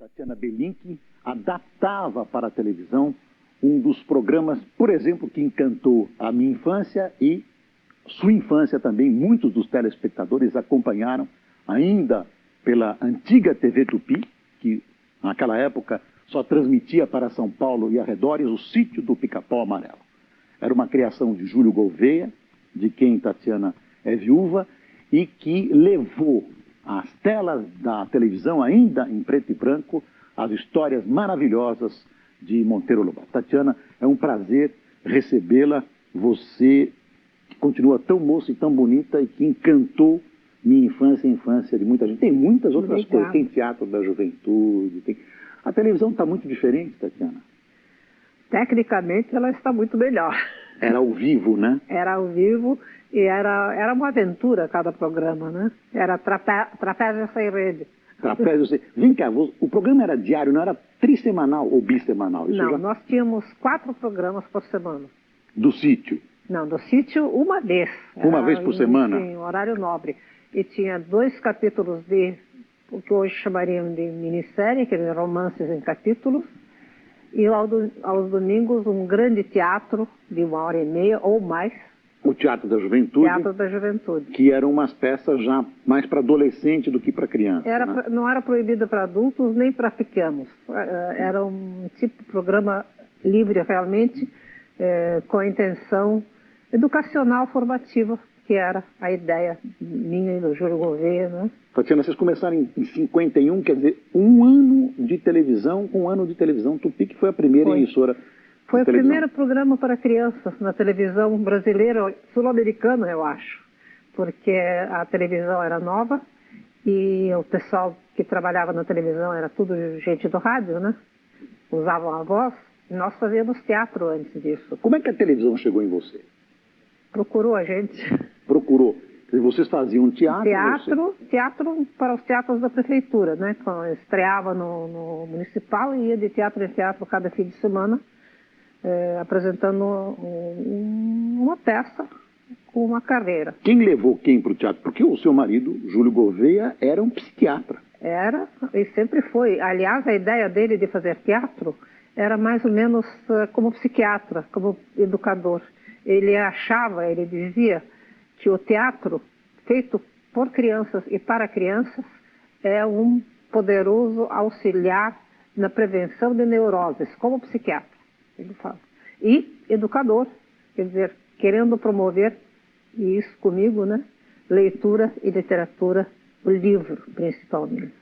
Tatiana Belink adaptava para a televisão um dos programas, por exemplo, que encantou a minha infância e sua infância também. Muitos dos telespectadores acompanharam ainda pela antiga TV Tupi, que naquela época só transmitia para São Paulo e arredores o Sítio do Pica-Pau Amarelo. Era uma criação de Júlio Gouveia, de quem Tatiana é viúva, e que levou às telas da televisão, ainda em preto e branco, as histórias maravilhosas de Monteiro Lobato. Tatiana, é um prazer recebê-la. Você que continua tão moça e tão bonita e que encantou minha infância e a infância de muita gente. Tem muitas outras coisas. Tem Teatro da Juventude. Tem... A televisão está muito diferente, Tatiana? Tecnicamente, ela está muito melhor. Era ao vivo, né? Era ao vivo e era uma aventura cada programa, né? Era Trapézio Sem Rede. Trapézio Sem... Vem cá, o programa era diário, não era trissemanal ou bissemanal? Isso não, nós tínhamos 4 programas por semana. Do sítio? Não, do sítio uma vez. Uma vez por semana? Sim, horário nobre. E tinha 2 capítulos de o que hoje chamariam de minissérie, aqueles romances em capítulos. E aos domingos um grande teatro de 1h30 ou mais. O Teatro da Juventude. Teatro da Juventude. Que eram umas peças já mais para adolescente do que para criança. Né? Não era proibido para adultos nem para pequenos. Era um tipo de programa livre realmente, com a intenção educacional formativa, que era a ideia minha e do Júlio Gouveia, né? Tatiana, vocês começaram em 51, quer dizer, um ano de televisão, com um ano de televisão Tupi, que foi a primeira emissora. Foi o primeiro programa para crianças na televisão brasileira, sul-americana, eu acho, porque a televisão era nova e o pessoal que trabalhava na televisão era tudo gente do rádio, né? Usavam a voz, e nós fazíamos teatro antes disso. Como é que a televisão chegou em você? Procurou a gente. Procurou. Vocês faziam teatro? Teatro para os teatros da prefeitura, né? Quando estreava no municipal e ia de teatro em teatro cada fim de semana, apresentando uma peça com uma carreira. Quem levou quem para o teatro? Porque o seu marido, Júlio Gouveia, era um psiquiatra. Era, e sempre foi. Aliás, a ideia dele de fazer teatro era mais ou menos como psiquiatra, como educador. Ele dizia que o teatro feito por crianças e para crianças é um poderoso auxiliar na prevenção de neuroses, como psiquiatra, ele fala. E educador, quer dizer, querendo promover, e isso comigo, né, leitura e literatura, o livro, principalmente.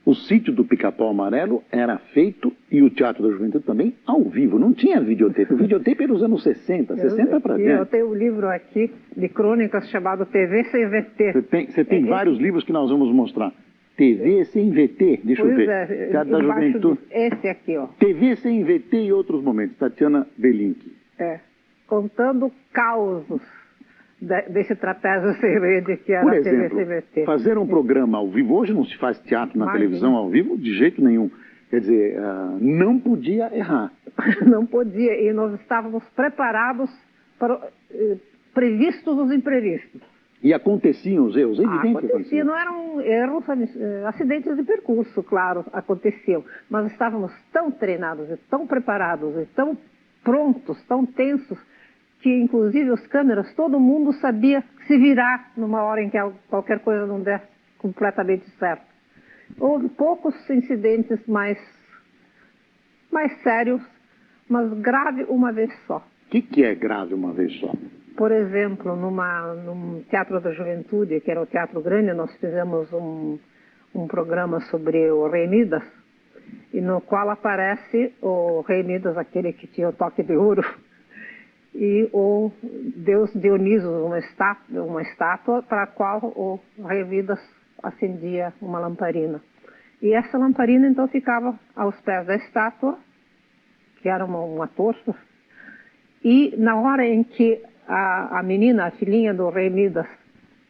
O Sítio do Pica-Pau Amarelo era feito, e o Teatro da Juventude também, ao vivo. Não tinha videotape. O videotape era dos anos 60, 60 para dentro. Eu tenho um livro aqui de crônicas chamado TV Sem VT. Você tem vários livros que nós vamos mostrar. TV Sem VT, deixa eu ver. Teatro da Juventude. Esse aqui, ó. TV Sem VT e outros momentos. Tatiana Belink. Contando causos desse Trapézio Sem Rede que era a TV Sem VT. Fazer um programa ao vivo, hoje não se faz teatro na televisão ao vivo de jeito nenhum. Quer dizer, não podia errar. Não podia, e nós estávamos preparados para previstos os imprevistos. E aconteciam os erros? Acontecia, não eram erros, acidentes de percurso, claro, aconteciam. Mas estávamos tão treinados, e tão preparados, e tão prontos, tão tensos, que inclusive os câmeras, todo mundo sabia se virar numa hora em que qualquer coisa não desse completamente certo. Houve poucos incidentes mais sérios, mas grave uma vez só. O que é grave uma vez só? Por exemplo, num Teatro da Juventude, que era o Teatro Grande, nós fizemos um programa sobre o Rei Midas, e no qual aparece o Rei Midas, aquele que tinha o toque de ouro, e o deus Dioniso, uma estátua para a qual o Rei Midas acendia uma lamparina. E essa lamparina então ficava aos pés da estátua, que era uma torre, e na hora em que a menina, a filhinha do Rei Midas,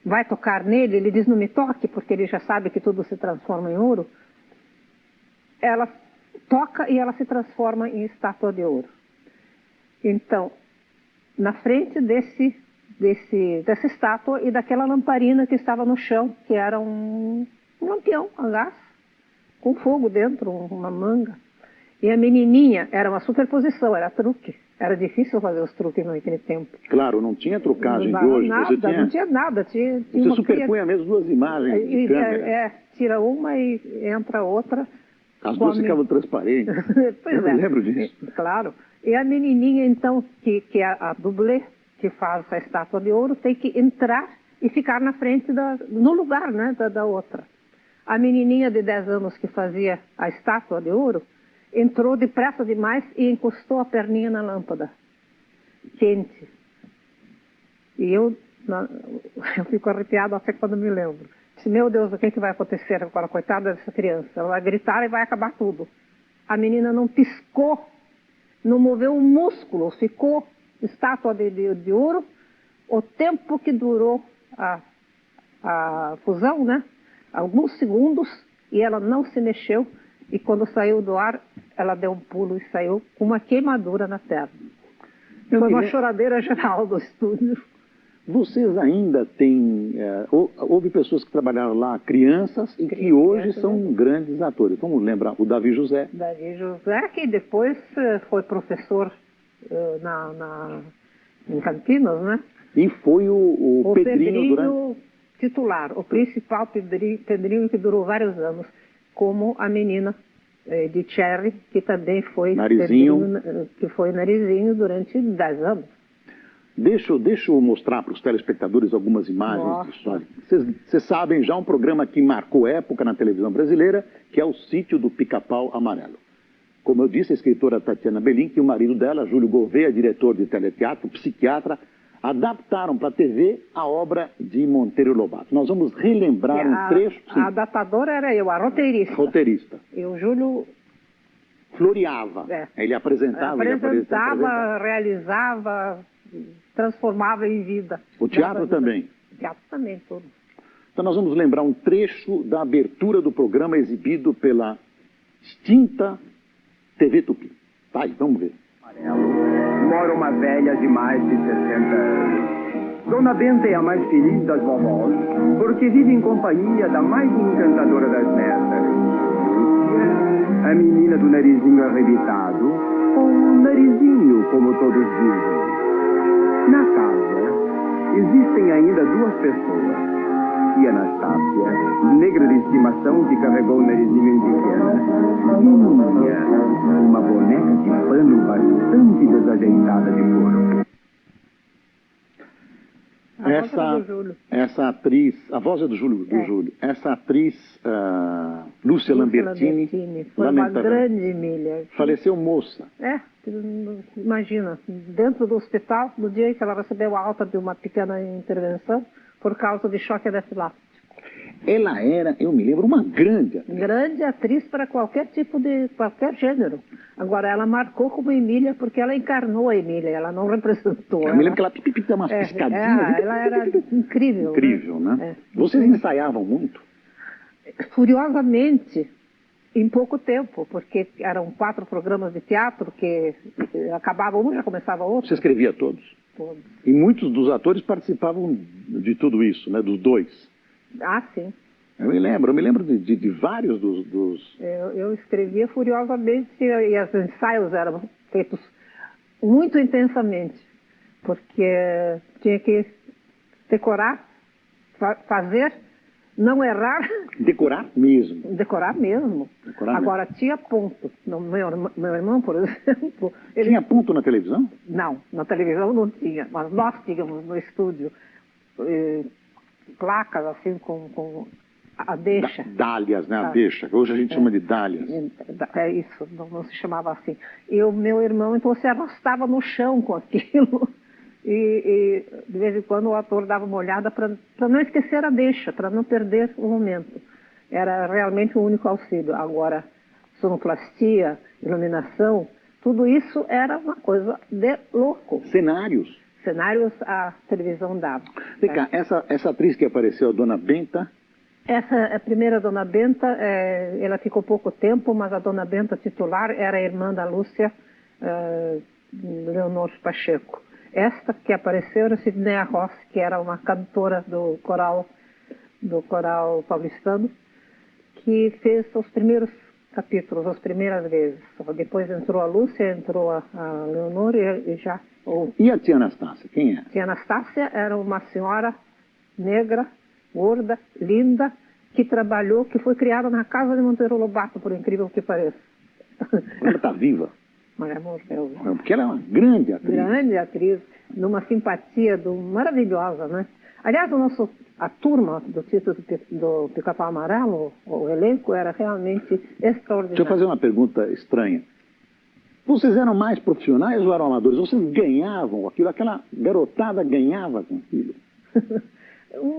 vai tocar nele, ele diz: não me toque, porque ele já sabe que tudo se transforma em ouro. Ela toca e ela se transforma em estátua de ouro. Então, na frente dessa estátua e daquela lamparina que estava no chão, que era um lampião a gás, com fogo dentro, uma manga. E a menininha era uma superposição, era truque. Era difícil fazer os truques naquele tempo. Claro, não tinha trucagem Não de hoje. nada, não tinha nada. Tinha você superpunha mesmo duas imagens de câmera. Tira uma e entra outra. As duas ficavam transparentes. Pois eu me lembro disso. Claro. E a menininha, então, que é a dublê, que faz a estátua de ouro, tem que entrar e ficar na frente, no lugar, né, da outra. A menininha de 10 anos que fazia a estátua de ouro, entrou depressa demais e encostou a perninha na lâmpada. Quente. E eu fico arrepiada até quando me lembro. Disse, meu Deus, o que vai acontecer agora? Coitada dessa criança. Ela vai gritar e vai acabar tudo. A menina não piscou, não moveu um músculo, ficou estátua de ouro o tempo que durou a fusão, né? Alguns segundos, e ela não se mexeu. E quando saiu do ar, ela deu um pulo e saiu com uma queimadura na perna. Foi uma choradeira geral do estúdio. Vocês ainda têm... houve pessoas que trabalharam lá, crianças, e que hoje são grandes atores. Vamos lembrar o Davi José. Davi José, que depois foi professor em Campinas, né? E foi o Pedrinho durante... titular, o principal Pedrinho que durou vários anos, como a menina de Cherry, que também foi Narizinho. que foi Narizinho durante 10 anos. Deixa eu mostrar para os telespectadores algumas imagens disso. Vocês sabem já um programa que marcou época na televisão brasileira, que é o Sítio do Pica-Pau Amarelo. Como eu disse, a escritora Tatiana Belin, que o marido dela, Júlio Gouveia, diretor de teleteatro, psiquiatra, adaptaram para a TV a obra de Monteiro Lobato. Nós vamos relembrar um trecho... Sim. A adaptadora era eu, a roteirista. Roteirista. E o Júlio... floreava. Ele apresentava, realizava, transformava em vida. O teatro também? O teatro também, tudo. Então nós vamos lembrar um trecho da abertura do programa exibido pela extinta TV Tupi. Tá aí, vamos ver. Mora uma velha de mais de 60 anos. Dona Benta é a mais feliz das vovós, porque vive em companhia da mais encantadora das netas. A menina do narizinho arrebitado, ou narizinho, como todos dizem. Na casa, existem ainda duas pessoas. E Anastácia, negra de estimação que carregou o narizinho em pequena, e Ninha, uma boneca de pano bastante desajeitada de couro. Essa atriz, a voz é do Júlio. Essa atriz, Lúcia Lambertini, foi uma grande milha. Faleceu moça. Imagina, dentro do hospital, no dia em que ela recebeu a alta de uma pequena intervenção, por causa de choque anafilático. Ela era, eu me lembro, uma grande atriz. Grande atriz para qualquer gênero. Agora, ela marcou como Emília porque ela encarnou a Emília, ela não representou. Eu me lembro que ela dá umas piscadinhas. Ela era incrível. Incrível, né? Vocês ensaiavam muito? Furiosamente, em pouco tempo, porque eram 4 programas de teatro que acabava um, já começava outro. Você escrevia todos? Todos. E muitos dos atores participavam de tudo isso, né? Dos dois. Sim. Eu me lembro de vários dos... Eu escrevia furiosamente e os ensaios eram feitos muito intensamente, porque tinha que decorar, fazer, não errar. Decorar mesmo. Decorar mesmo. Agora, tinha ponto. Meu irmão, por exemplo... Tinha ponto na televisão? Não, na televisão não tinha, mas nós tínhamos no estúdio placas assim com a deixa. Dálias, né? A deixa. Hoje a gente chama de dálias. É isso, não se chamava assim. E o meu irmão, então, se arrastava no chão com aquilo. E de vez em quando o ator dava uma olhada para não esquecer a deixa, para não perder o momento. Era realmente o único auxílio. Agora, sonoplastia, iluminação, tudo isso era uma coisa de louco. Cenários A televisão dava. Vem cá, essa atriz que apareceu, a Dona Benta... A primeira Dona Benta, ela ficou pouco tempo, mas a Dona Benta titular era a irmã da Lúcia, Leonor Pacheco. Esta que apareceu era Sidneia Rossi, que era uma cantora do coral paulistano, que fez os primeiros capítulos, as primeiras vezes. Depois entrou a Lúcia, entrou a Leonor e já... E a tia Anastácia, quem é? Tia Anastácia era uma senhora negra, gorda, linda, que trabalhou, que foi criada na casa de Monteiro Lobato, por incrível que pareça. Ela está viva. Mas ela morreu. Porque ela é uma grande atriz. Grande atriz, numa simpatia maravilhosa, né? Aliás, a turma do título do Pica-Pau Amarelo, o elenco, era realmente extraordinário. Deixa eu fazer uma pergunta estranha. Vocês eram mais profissionais ou eram amadores? Vocês ganhavam aquilo? Aquela garotada ganhava com aquilo?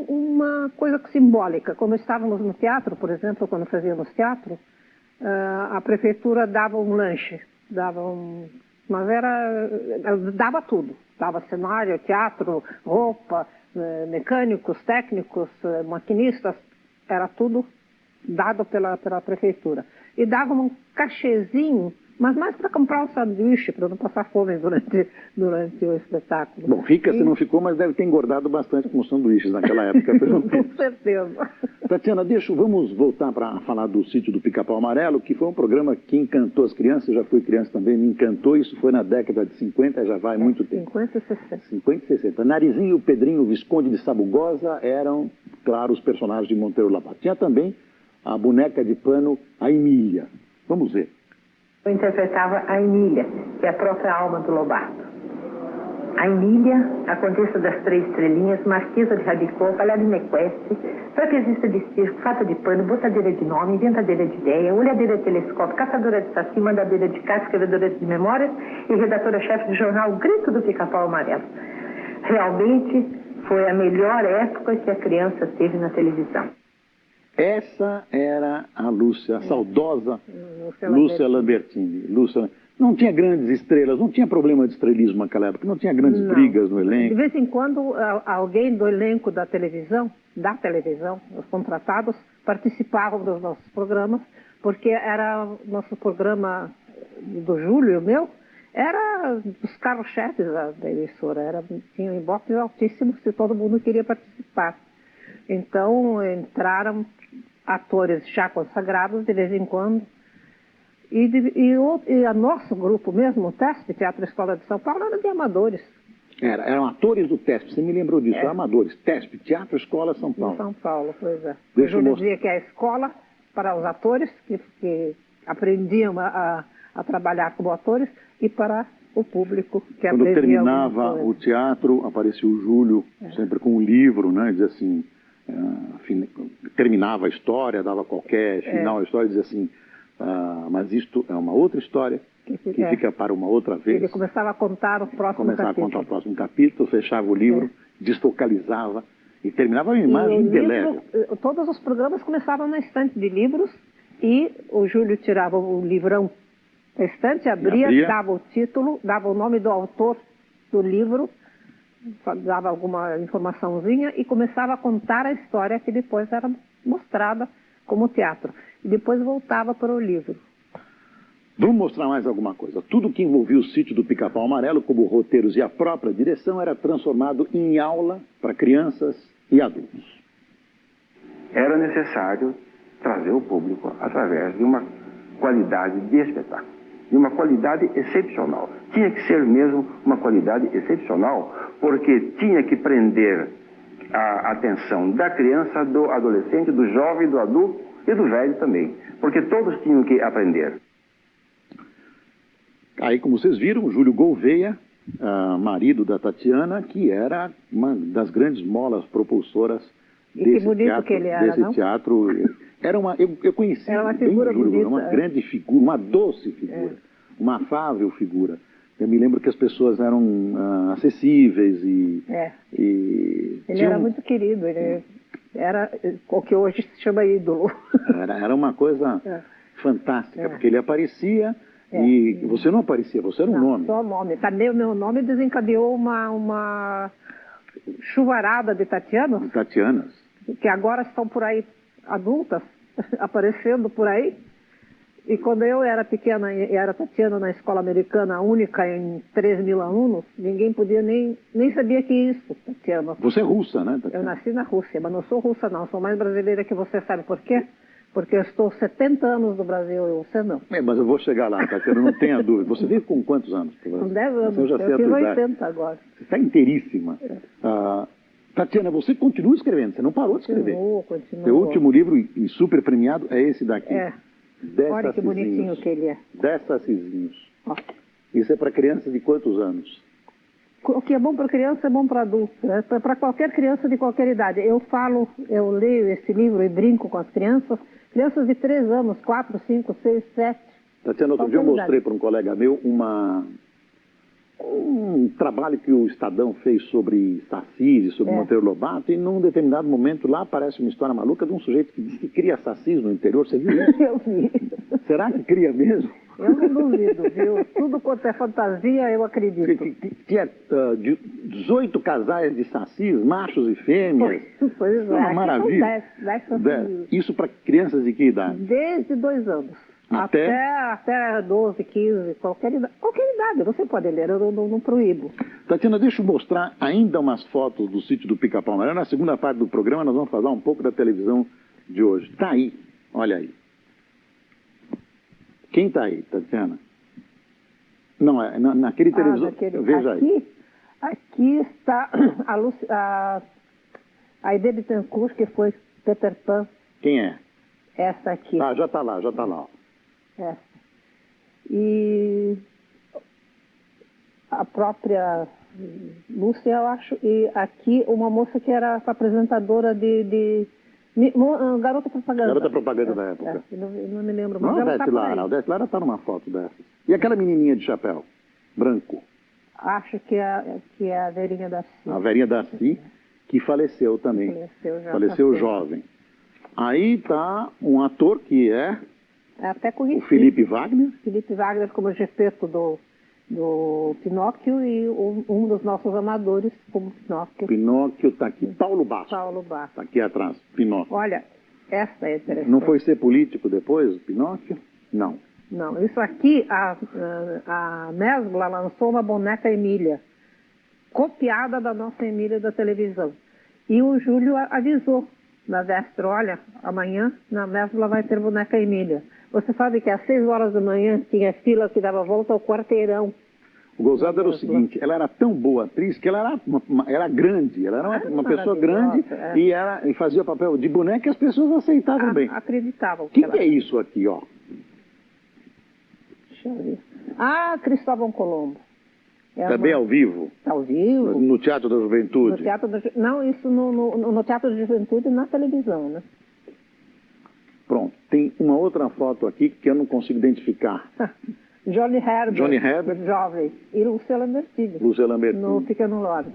Uma coisa simbólica. Quando estávamos no teatro, por exemplo, quando fazíamos teatro, a prefeitura dava um lanche, mas dava tudo. Dava cenário, teatro, roupa, mecânicos, técnicos, maquinistas, era tudo dado pela prefeitura. E dava um cachezinho, mas mais para comprar um sanduíche, para não passar fome durante o espetáculo. Bom, rica você não ficou, mas deve ter engordado bastante com os sanduíches naquela época. Com certeza. Tatiana, vamos voltar para falar do Sítio do Pica-Pau Amarelo, que foi um programa que encantou as crianças. Eu já fui criança também, me encantou. Isso foi na década de 50, já vai muito tempo. 50 e 60. 50 e 60. Narizinho e o Pedrinho, o Visconde de Sabugosa, eram, claro, os personagens de Monteiro Lobato. Tinha também a boneca de pano, a Emília. Vamos ver. Eu interpretava a Emília, que é a própria alma do Lobato. A Emília, a Condessa das Três Estrelinhas, Marquesa de Rabicó, bailarina equestre, trapezista de circo, fata de pano, botadeira de nome, inventadeira de ideia, olhadeira de telescópio, caçadora de saci, mandadeira de carta, escrevedora de memórias e redatora-chefe do jornal O Grito do Pica-Pau Amarelo. Realmente foi a melhor época que a criança teve na televisão. Essa era a Lúcia, a saudosa Lúcia Lambertini. Não tinha grandes estrelas, não tinha problema de estrelismo naquela época, não tinha grandes brigas no elenco. De vez em quando, alguém do elenco da televisão, os contratados, participavam dos nossos programas, porque era nosso programa do Júlio e o meu, era dos carros-chefes da emissora, tinha ibope altíssimo se todo mundo queria participar. Então, entraram atores já consagrados de vez em quando. E o nosso grupo mesmo, o TESP, Teatro Escola de São Paulo, era de amadores. Eram atores do TESP, você me lembrou disso, amadores. TESP, Teatro Escola São Paulo. De São Paulo, pois é. Eu dizia que é a escola para os atores, que aprendiam a trabalhar como atores, e para o público que aprendia. Quando terminava o teatro, aparecia o Júlio, sempre com um livro, né, dizia assim... terminava a história, dava qualquer final à história, dizia assim, mas isto é uma outra história que fica para uma outra vez. Ele começava a contar o próximo capítulo, fechava o livro, desfocalizava e terminava uma imagem indelével. Todos os programas começavam na estante de livros e o Júlio tirava o livrão da estante, abria, dava o título, dava o nome do autor do livro, dava alguma informaçãozinha e começava a contar a história que depois era mostrada como teatro. E depois voltava para o livro. Vamos mostrar mais alguma coisa. Tudo que envolvia o Sítio do Pica-Pau Amarelo, como roteiros e a própria direção, era transformado em aula para crianças e adultos. Era necessário trazer o público através de uma qualidade de espetáculo, de uma qualidade excepcional. Tinha que ser mesmo uma qualidade excepcional, porque tinha que prender a atenção da criança, do adolescente, do jovem, do adulto e do velho também, porque todos tinham que aprender. Aí, como vocês viram, o Júlio Gouveia, marido da Tatiana, que era uma das grandes molas propulsoras desse teatro. Era eu conheci era uma figura bem o Júlio, bonita, uma grande figura, uma doce figura, uma afável figura. Eu me lembro que as pessoas eram acessíveis e ele era muito querido, ele era o que hoje se chama ídolo. Era uma coisa fantástica, porque ele aparecia e você não aparecia, você era um nome. Só nome. Também o meu nome desencadeou uma chuvarada de Tatianas, que agora estão por aí adultas, aparecendo por aí. E quando eu era pequena e era Tatiana na escola americana, única em 3.000 alunos, ninguém podia nem sabia que isso, Tatiana. Você é russa, né, Tatiana? Eu nasci na Rússia, mas não sou russa não, sou mais brasileira que você, sabe por quê? porque eu estou 70 anos no Brasil e você não. Mas eu vou chegar lá, Tatiana, não tenha dúvida. Você vive com quantos anos? Com 10 anos, eu já sei eu a fiz tua idade. 80 agora. Você está inteiríssima. Tatiana, você continua escrevendo, você não parou de escrever. Continua. Seu último livro, e super premiado, é esse daqui. Olha que bonitinho que ele é. 10 sacizinhos. Ó. Isso é para crianças de quantos anos? O que é bom para criança é bom para adulto, né? Para qualquer criança de qualquer idade. Eu leio esse livro e brinco com as crianças de 3 anos, 4, 5, 6, 7. Tatiana, outro dia eu mostrei para um colega meu um trabalho que o Estadão fez sobre sacis, sobre Monteiro Lobato, e num determinado momento lá aparece uma história maluca de um sujeito que diz que cria sacis no interior. Você viu isso? Eu vi. Será que cria mesmo? Eu não duvido, viu? Tudo quanto é fantasia, eu acredito. Tinha 18 casais de sacis, machos e fêmeas. Pois é. Uma maravilha. 10 sacis. Isso para crianças de que idade? Desde 2 anos. Até 12, 15, qualquer idade. Você pode ler, eu não proíbo. Tatiana, deixa eu mostrar ainda umas fotos do sítio do Pica-Pau Amarelo. Na segunda parte do programa nós vamos falar um pouco da televisão de hoje. Tá aí, olha aí. Quem tá aí, Tatiana? Não, naquele televisor. Veja aí. Aqui está a Aide Bittencourt, que foi Peter Pan. Quem é? Essa aqui. Já tá lá. Ó. Essa. E a própria Lúcia, eu acho, e aqui uma moça que era apresentadora de Garota Propaganda. Garota Propaganda da época. Não me lembro. Não, a Odete Lara. A Odete Lara tá numa foto dessa. E aquela menininha de chapéu, branco? Acho que é a Verinha Daci. A Verinha Daci, que faleceu também. Faleceu jovem. Aí tá um ator que é até conhecido. O Felipe Wagner. Felipe Wagner como Gepeto do Pinóquio e um dos nossos amadores como Pinóquio. Pinóquio tá aqui. Paulo Basso. Tá aqui atrás, Pinóquio. Olha, essa é interessante. Não foi ser político depois, Pinóquio? Não. Não, isso aqui, a Mesbla lançou uma boneca Emília, copiada da nossa Emília da televisão. E o Júlio avisou na véspera, olha, amanhã na Mesbla vai ter boneca Emília. Você sabe que às 6 horas da manhã tinha fila que dava volta ao quarteirão. O gozado era o seguinte, ela era tão boa atriz que ela era grande, ela era uma pessoa grande e fazia o papel de boneca e as pessoas aceitavam bem. Acreditavam. O que é isso aqui, ó? Deixa eu ver. Cristóvão Colombo. Também ao vivo? Ao vivo. No Teatro da Juventude? Não, isso no Teatro da Juventude e na televisão, né? Pronto. Tem uma outra foto aqui que eu não consigo identificar. Johnny Herbert, jovem. E Lúcia Lambertini. No Pequeno Lorde.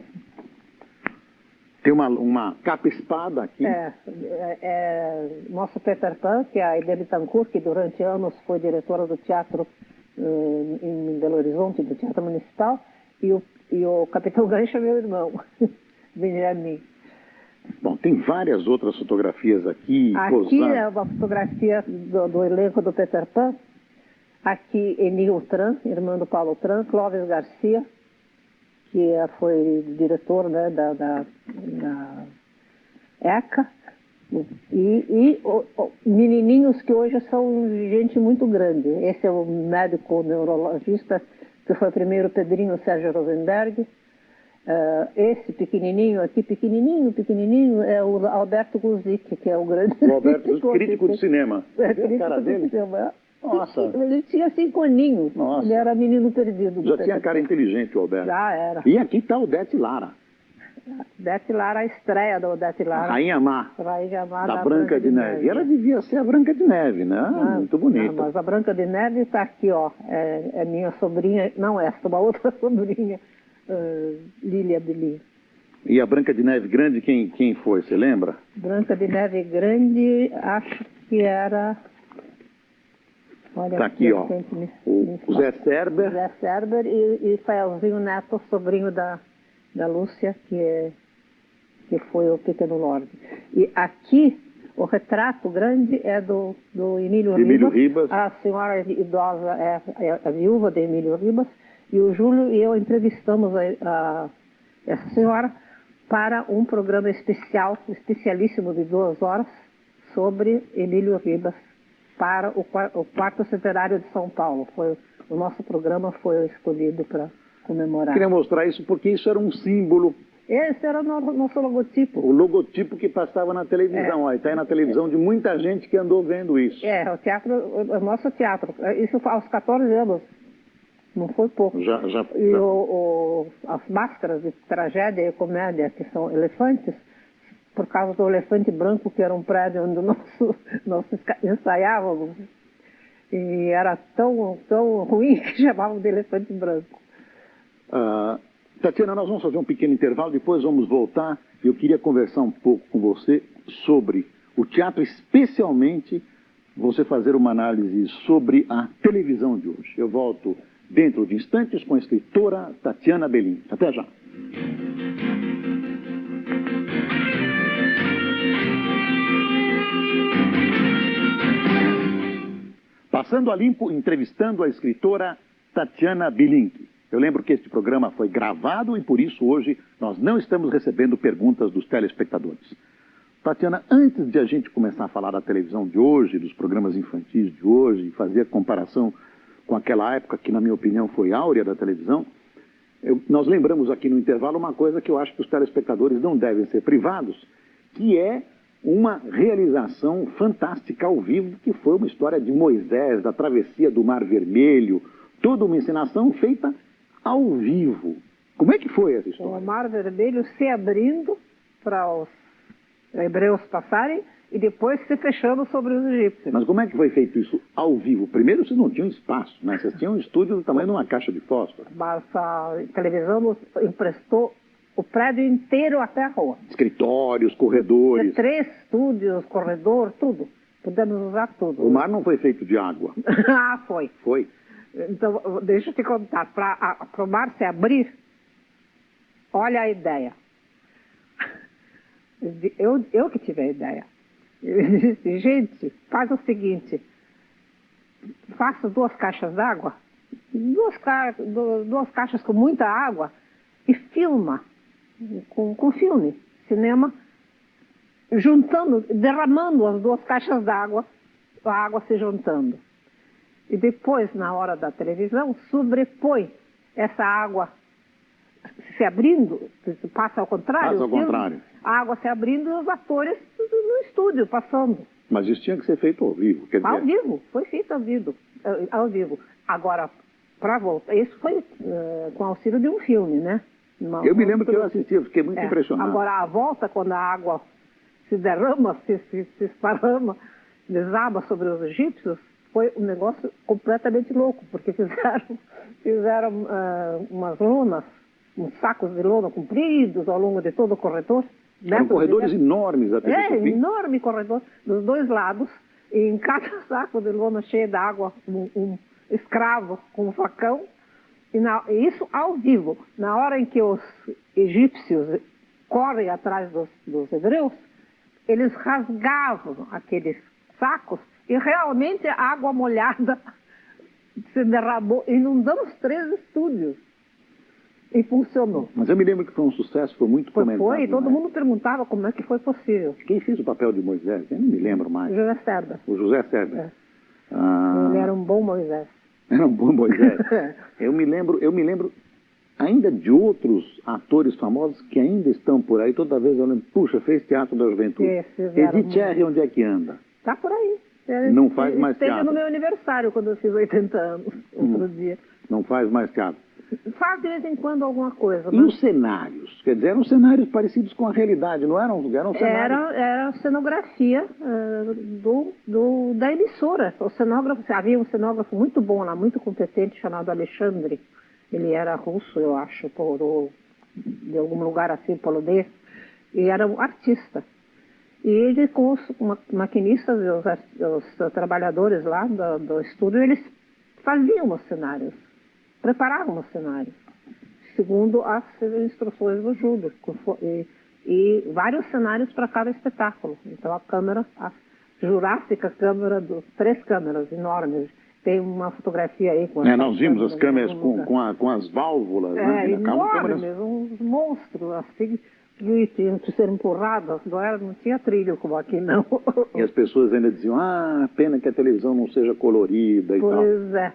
Tem uma capa-espada aqui. Mostra Peter Pan, que é a Aide Bittencourt, que durante anos foi diretora do teatro em Belo Horizonte, do Teatro Municipal, e o Capitão Gancho é meu irmão, Benjamin. Bom, tem várias outras fotografias aqui. Aqui é uma fotografia do elenco do Peter Pan. Aqui, Emil Tran, irmã do Paulo Tran, Clóvis Garcia, que foi diretor, né, da ECA, e menininhos que hoje são gente muito grande. Esse é o médico neurologista, que foi o primeiro Pedrinho Sérgio Rosenberg. Esse pequenininho aqui, pequenininho, é o Alberto Guzic, que é o grande... O Alberto, crítico de cinema. Crítico cara dele? de cinema. Nossa. Ele tinha 5 aninhos. Nossa. Ele era menino perdido. Já tinha cara inteligente, o Alberto. Já era. E aqui está o Odete Lara. Odete Lara, a estreia da Odete Lara. Rainha Má. Da Branca de Neve. E ela devia ser a Branca de Neve, né? Muito bonita. Mas a Branca de Neve está aqui, ó. É minha sobrinha, não essa, uma outra sobrinha, Lília Beli. E a Branca de Neve Grande, quem foi? Você lembra? Branca de Neve Grande, acho que era... Está aqui, ó, o Zé Serber. Zé Serber e Faelzinho Neto, sobrinho da Lúcia, que foi o Pequeno Lorde. E aqui, o retrato grande é do Emílio Ribas. A senhora idosa é a viúva de Emílio Ribas. E o Júlio e eu entrevistamos essa senhora para um programa especialíssimo de 2 horas sobre Emílio Ribas para o quarto centenário de São Paulo. O nosso programa foi escolhido para comemorar. Queria mostrar isso porque isso era um símbolo. Esse era o nosso logotipo. O logotipo que passava na televisão. Ó, está aí na televisão de muita gente que andou vendo isso. O nosso teatro. Isso aos 14 anos. Não foi pouco. As máscaras de tragédia e comédia, que são elefantes, por causa do elefante branco, que era um prédio onde nós ensaiávamos. E era tão ruim que chamavam de elefante branco. Tatiana, nós vamos fazer um pequeno intervalo, depois vamos voltar. Eu queria conversar um pouco com você sobre o teatro, especialmente você fazer uma análise sobre a televisão de hoje. Eu volto dentro de instantes com a escritora Tatiana Belin. Até já. Passando a Limpo, entrevistando a escritora Tatiana Belin. Eu lembro que este programa foi gravado e por isso hoje nós não estamos recebendo perguntas dos telespectadores. Tatiana, antes de a gente começar a falar da televisão de hoje, dos programas infantis de hoje, e fazer a comparação com aquela época que, na minha opinião, foi áurea da televisão, nós lembramos aqui no intervalo uma coisa que eu acho que os telespectadores não devem ser privados, que é uma realização fantástica ao vivo, que foi uma história de Moisés, da travessia do Mar Vermelho, toda uma encenação feita ao vivo. Como é que foi essa história? O Mar Vermelho se abrindo para os hebreus passarem e depois se fechando sobre os egípcios. Mas como é que foi feito isso ao vivo? Primeiro, vocês não tinham espaço, né? Vocês tinham um estúdio do tamanho de uma caixa de fósforo. Mas a televisão nos emprestou o prédio inteiro até a rua. Escritórios, corredores. 3 estúdios, corredor, tudo. Pudemos usar tudo. O mar não foi feito de água. Foi. Foi? Então, deixa eu te contar. Para o mar se abrir, olha a ideia. Eu que tive a ideia. Eu disse, gente, faz o seguinte, faça 2 caixas d'água, 2 caixas com muita água e filma com filme, cinema, juntando, derramando as 2 caixas d'água, a água se juntando. E depois, na hora da televisão, sobrepõe essa água se abrindo, passa ao contrário. Passa ao contrário. A água se abrindo e os atores no estúdio passando. Mas isso tinha que ser feito ao vivo. Quer dizer... Ao vivo, foi feito ao vivo. Agora, para voltar, isso foi com auxílio de um filme, né? Eu me lembro que eu assisti, eu fiquei muito impressionado. Agora, a volta, quando a água se derrama, se esparrama, desaba sobre os egípcios, foi um negócio completamente louco, porque fizeram umas lonas, uns sacos de lona compridos ao longo de todo o corredor. Eram corredores enormes até enorme corredor, dos 2 lados, e em cada saco de lona cheio de água, um escravo com um facão, e isso ao vivo. Na hora em que os egípcios correm atrás dos hebreus, eles rasgavam aqueles sacos e realmente a água molhada se derramou, inundando os 3 estúdios. E funcionou. Mas eu me lembro que foi um sucesso, foi muito comentado. Foi, todo mundo perguntava como é que foi possível. Quem fez o papel de Moisés? Eu não me lembro mais. José Cerda. O José Cerda. Ele era um bom Moisés. Era um bom Moisés. Eu me lembro ainda de outros atores famosos que ainda estão por aí. Toda vez eu lembro, puxa, fez Teatro da Juventude. Edith Thierry, onde é que anda? Está por aí. Não faz mais teatro. Esteve no meu aniversário, quando eu fiz 80 anos, outro dia. Não faz mais teatro. Faz de vez em quando alguma coisa. E os cenários? Quer dizer, eram cenários parecidos com a realidade, não eram cenários? Era a cenografia da emissora. O cenógrafo, havia um cenógrafo muito bom lá, muito competente, chamado Alexandre. Ele era russo, eu acho, de algum lugar assim, polonês. E era um artista. E ele, com os maquinistas e os trabalhadores lá do estúdio, eles faziam os cenários. Preparavam os cenários, segundo as instruções do Júlio, e vários cenários para cada espetáculo. Então a câmera, a Jurássica câmera, 3 câmeras enormes, tem uma fotografia aí com nós vimos as câmeras com as válvulas, né? Enormes, uns monstros, assim, E tinham que ser empurradas, não tinha trilho como aqui, não. E as pessoas ainda diziam, pena que a televisão não seja colorida e tal. Pois é.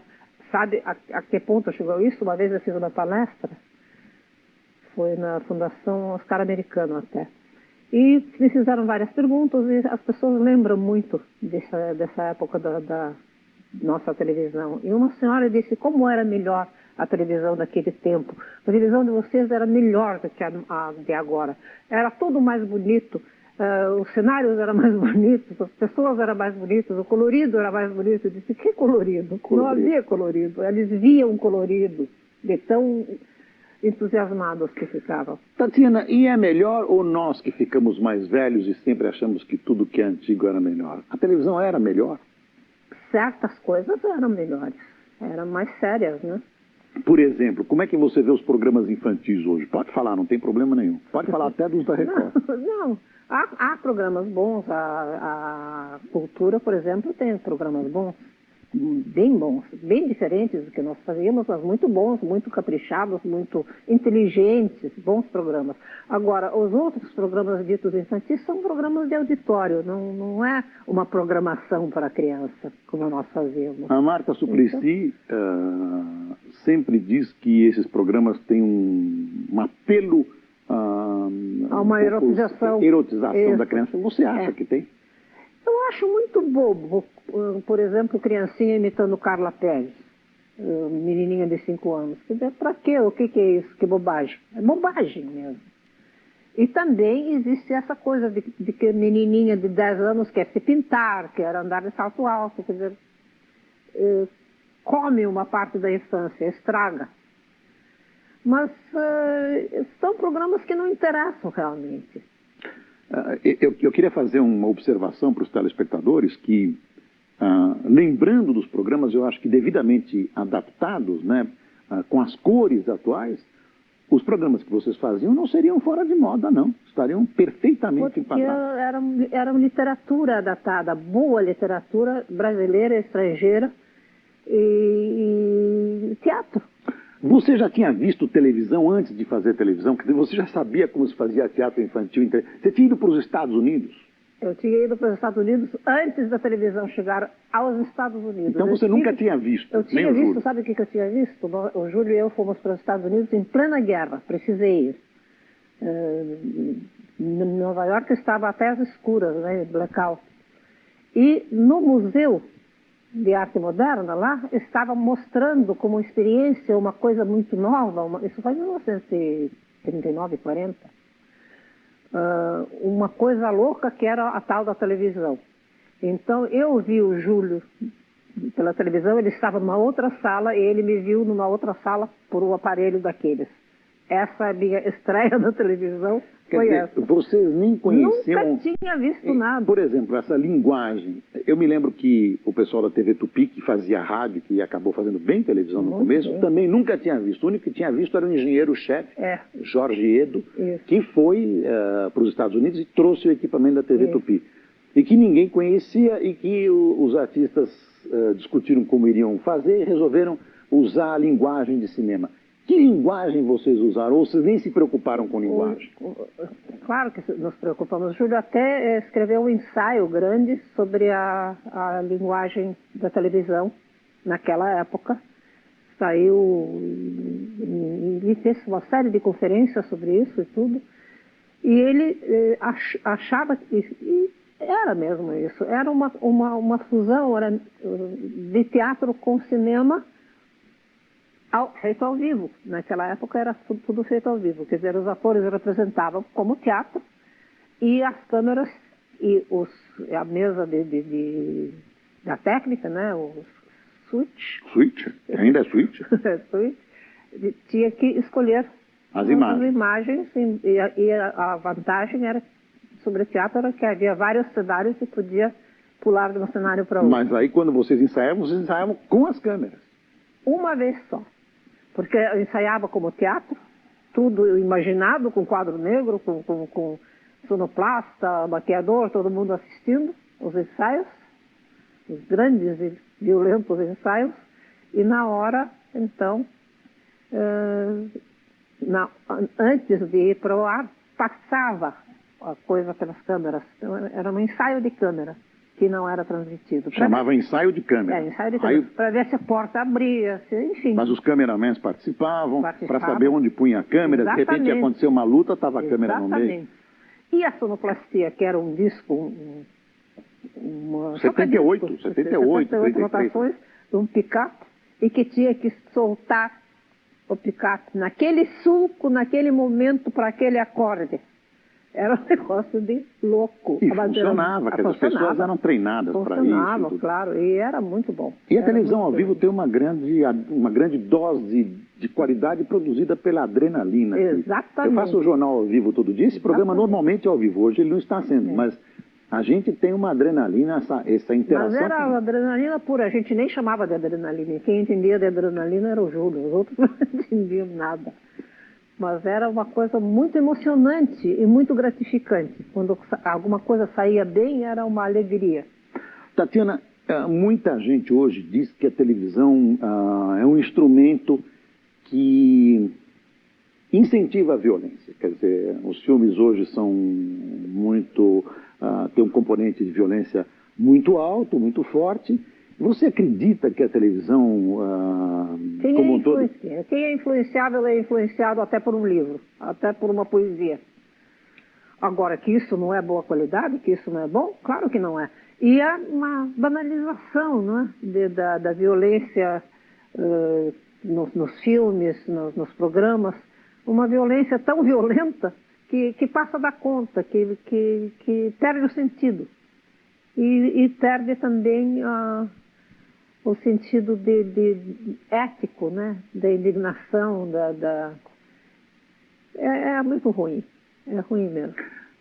Sabe a que ponto chegou isso? Uma vez eu fiz uma palestra, foi na Fundação Oscar Americano até. E me fizeram várias perguntas e as pessoas lembram muito dessa época da nossa televisão. E uma senhora disse como era melhor a televisão daquele tempo. A televisão de vocês era melhor do que a de agora. Era tudo mais bonito, os cenários eram mais bonitos, as pessoas eram mais bonitas, o colorido era mais bonito. Eu disse, que colorido? Não havia colorido. Eles viam colorido, de tão entusiasmados que ficavam. Tatiana, e é melhor ou nós que ficamos mais velhos e sempre achamos que tudo que é antigo era melhor? A televisão era melhor? Certas coisas eram melhores, eram mais sérias, né? Por exemplo, como é que você vê os programas infantis hoje? Pode falar, não tem problema nenhum. Pode falar até dos da Record. Não. Há programas bons, a cultura, por exemplo, tem programas bons, bem diferentes do que nós fazíamos, mas muito bons, muito caprichados, muito inteligentes, bons programas. Agora, os outros programas ditos infantis são programas de auditório, não é uma programação para a criança, como nós fazíamos. A Marta Suplicy sempre diz que esses programas têm um apelo há uma erotização da criança. Você acha que tem? Eu acho muito bobo, por exemplo, criancinha imitando Carla Pérez, menininha de 5 anos. Quer dizer, pra quê? O que é isso? Que bobagem. É bobagem mesmo. E também existe essa coisa de que menininha de 10 anos quer se pintar, quer andar de salto alto, quer dizer, come uma parte da infância, estraga. Mas são programas que não interessam realmente. Eu queria fazer uma observação para os telespectadores que, lembrando dos programas, eu acho que devidamente adaptados, né, com as cores atuais, os programas que vocês faziam não seriam fora de moda, não. Estariam perfeitamente enquadrados. Era literatura adaptada, boa literatura brasileira, estrangeira e teatro. Você já tinha visto televisão antes de fazer televisão? Quer dizer, você já sabia como se fazia teatro infantil? Você tinha ido para os Estados Unidos? Eu tinha ido para os Estados Unidos antes da televisão chegar aos Estados Unidos. Então você nunca tinha visto? Eu tinha visto, sabe o que eu tinha visto? O Júlio e eu fomos para os Estados Unidos em plena guerra, precisei ir. Nova York estava até às escuras, né, blackout. E no museu de arte moderna lá, estava mostrando como experiência uma coisa muito nova, isso foi em 1939, 40, uma coisa louca que era a tal da televisão. Então eu vi o Júlio pela televisão, ele estava numa outra sala e ele me viu numa outra sala por um aparelho daqueles. Essa é a minha estreia na televisão. Foi essa. Vocês nem conheciam... Nunca tinha visto nada. Por exemplo, essa linguagem. Eu me lembro que o pessoal da TV Tupi, que fazia rádio, que acabou fazendo bem televisão no começo, também nunca tinha visto. O único que tinha visto era o engenheiro-chefe, Jorge Edo, que foi para os Estados Unidos e trouxe o equipamento da TV Tupi. E que ninguém conhecia e que os artistas discutiram como iriam fazer e resolveram usar a linguagem de cinema. Que linguagem vocês usaram? Ou vocês nem se preocuparam com linguagem? Claro que nos preocupamos. O Júlio até escreveu um ensaio grande sobre a linguagem da televisão naquela época. Saiu e fez uma série de conferências sobre isso e tudo. E ele achava que era mesmo isso. Era uma fusão de teatro com cinema feito ao vivo. Naquela época era tudo feito ao vivo. Quer dizer, os atores representavam como teatro e as câmeras e a mesa da técnica, né, o switch. Switch? Ainda é switch? Switch. Tinha que escolher as imagens. E a vantagem era sobre o teatro era que havia vários cenários e podia pular de um cenário para outro. Mas aí quando vocês ensaiavam com as câmeras? Uma vez só. Porque eu ensaiava como teatro, tudo imaginado, com quadro negro, com sonoplasta, maquiador, todo mundo assistindo os ensaios, os grandes e violentos ensaios, e na hora, então, antes de ir para o ar, passava a coisa pelas câmeras. Então, era um ensaio de câmera que não era transmitido. Chamava ensaio de câmera. Ensaio de câmera. Para ver se a porta abria, enfim. Mas os cameramans participavam para saber onde punha a câmera. Exatamente. De repente ia acontecer uma luta, estava a câmera no meio. Exatamente. E a sonoplastia, que era um disco... 78, 78 rotações, um picape, e que tinha que soltar o picape naquele sulco, naquele momento, para aquele acorde. Era um negócio de louco. E funcionava, quer dizer, as pessoas eram treinadas para isso. Funcionava, claro, e era muito bom. E a televisão ao vivo tem uma grande dose de qualidade produzida pela adrenalina. Exatamente. Eu faço o jornal ao vivo todo dia, esse programa normalmente é ao vivo, hoje ele não está sendo, mas a gente tem uma adrenalina, essa interação. Mas era adrenalina pura, a gente nem chamava de adrenalina. Quem entendia de adrenalina era o Júlio, os outros não entendiam nada. Mas era uma coisa muito emocionante e muito gratificante. Quando alguma coisa saía bem, era uma alegria. Tatiana, muita gente hoje diz que a televisão é um instrumento que incentiva a violência. Quer dizer, os filmes hoje são muito... tem um componente de violência muito alto, muito forte. Você acredita que a televisão, como um todo... Quem é influenciável é influenciado até por um livro, até por uma poesia. Agora, que isso não é boa qualidade, que isso não é bom, claro que não é. E há uma banalização, não é? da violência nos filmes, nos programas. Uma violência tão violenta que passa da conta, que perde o sentido. E perde também o sentido de ético, né? Da indignação, é muito ruim. É ruim mesmo.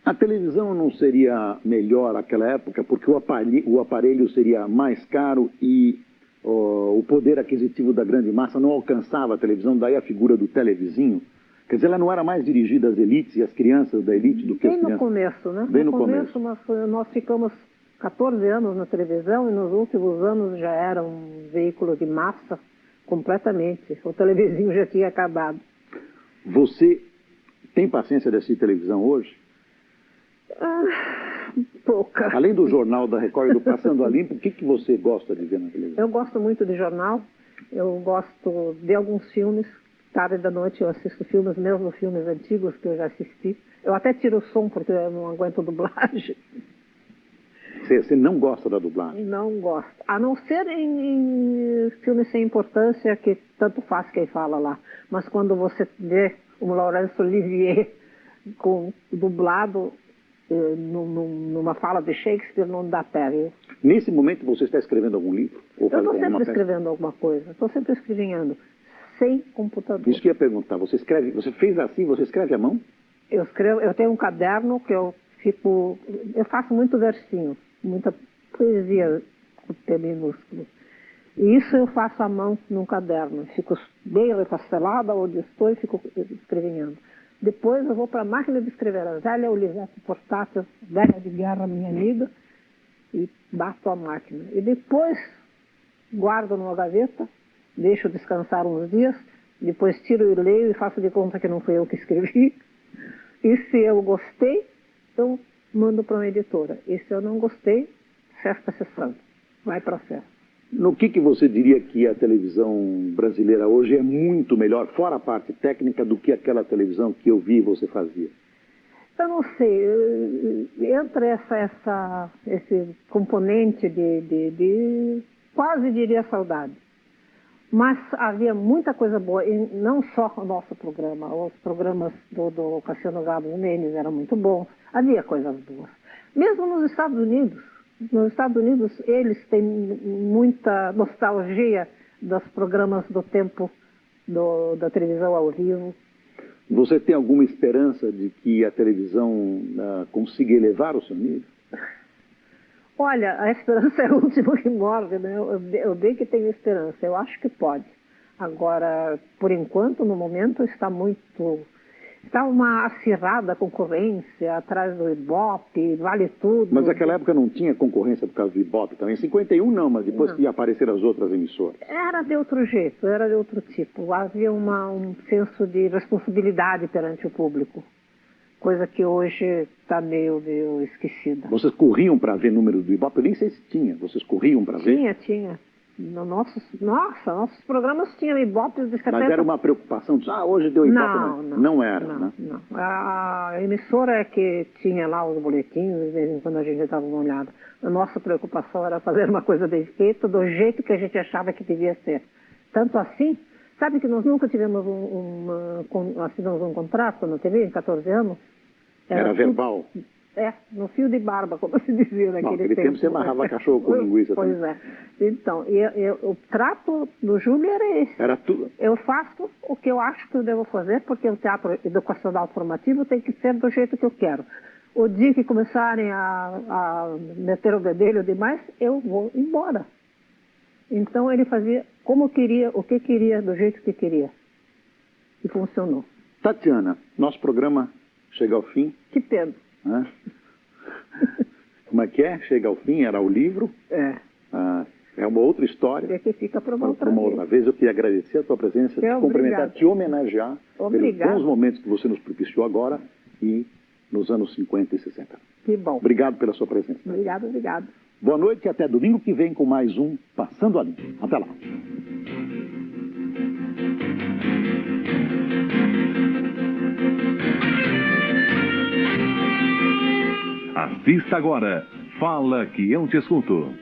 A televisão não seria melhor naquela época porque o aparelho seria mais caro e o poder aquisitivo da grande massa não alcançava a televisão, daí a figura do televizinho. Quer dizer, ela não era mais dirigida às elites e às crianças da elite do que as crianças. Bem no começo, né? Bem no começo. Nós ficamos 14 anos na televisão e nos últimos anos já era um veículo de massa completamente. O televisinho já tinha acabado. Você tem paciência de assistir televisão hoje? Pouca. Além do jornal da Record e do Passando a Limpo, o que você gosta de ver na televisão? Eu gosto muito de jornal. Eu gosto de alguns filmes. Tarde da noite eu assisto filmes, mesmo filmes antigos que eu já assisti. Eu até tiro o som porque eu não aguento dublagem. Você não gosta da dublagem? Não gosto. A não ser em filmes sem importância, que tanto faz quem fala lá. Mas quando você vê o Laurence Olivier dublado numa fala de Shakespeare, não dá pé. Nesse momento você está escrevendo algum livro? Eu estou sempre escrevendo alguma coisa. Estou sempre escrevendo. Sem computador. Isso que eu ia perguntar. Você fez assim, você escreve à mão? Eu tenho um caderno que eu faço muito versinho, muita poesia com T minúsculo. E isso eu faço à mão num caderno. Fico bem repastelada onde estou e fico escrevendo. Depois eu vou para a máquina de escrever, a velha Olivete portátil, velha de guerra, minha amiga, e bato a máquina. E depois guardo numa gaveta, deixo descansar uns dias, depois tiro e leio e faço de conta que não foi eu que escrevi. E se eu gostei, eu mando para uma editora. E se eu não gostei, fecha a sessão. Vai para a festa. No que você diria que a televisão brasileira hoje é muito melhor, fora a parte técnica, do que aquela televisão que eu vi e você fazia? Eu não sei. Entra esse componente de quase diria saudade. Mas havia muita coisa boa, e não só o nosso programa. Os programas do Cassiano Gabos Mendes eram muito bons. Havia coisas boas. Mesmo nos Estados Unidos. Nos Estados Unidos, eles têm muita nostalgia dos programas do tempo da televisão ao vivo. Você tem alguma esperança de que a televisão consiga elevar o seu nível? Olha, a esperança é o último que morre, né? Eu bem que tenho esperança, eu acho que pode. Agora, por enquanto, no momento, está uma acirrada concorrência atrás do Ibope, vale tudo. Mas naquela época não tinha concorrência por causa do Ibope também. Em 51 não, mas depois que apareceram as outras emissoras. Era de outro jeito, era de outro tipo. Havia um senso de responsabilidade perante o público. coisa que hoje está meio esquecida. Vocês corriam para ver número do Ibope? Eu nem sei se tinha. Vocês corriam para ver? Tinha. Nossos programas tinham Ibope de 70... Mas era uma preocupação de, hoje deu Ibope. Não era, né? Não. A emissora é que tinha lá os boletins, de vez em quando a gente dava uma olhada. A nossa preocupação era fazer uma coisa bem feita, do jeito que a gente achava que devia ser. Tanto assim, sabe que nós nunca tivemos assinamos um contrato na TV em 14 anos? Era verbal? No fio de barba, como se dizia naquele tempo você amarrava cachorro com linguiça também. Pois é. Então, o trato do Júlio era esse. Era tudo. Eu faço o que eu acho que eu devo fazer, porque o teatro educacional formativo tem que ser do jeito que eu quero. O dia que começarem a meter o bedelho demais, eu vou embora. Então ele fazia como queria, o que queria, do jeito que queria. E funcionou. Tatiana, nosso programa chega ao fim. Que pena. Como é que é? Chega ao fim, era o livro. É uma outra história. É que fica para uma outra vez. Eu queria agradecer a tua presença, te cumprimentar, te homenagear pelos bons momentos que você nos propiciou agora e nos anos 50 e 60. Que bom. Obrigado pela sua presença. Obrigado. Boa noite e até domingo que vem com mais um Passando a Limpo. Até lá. Assista agora. Fala que eu te escuto.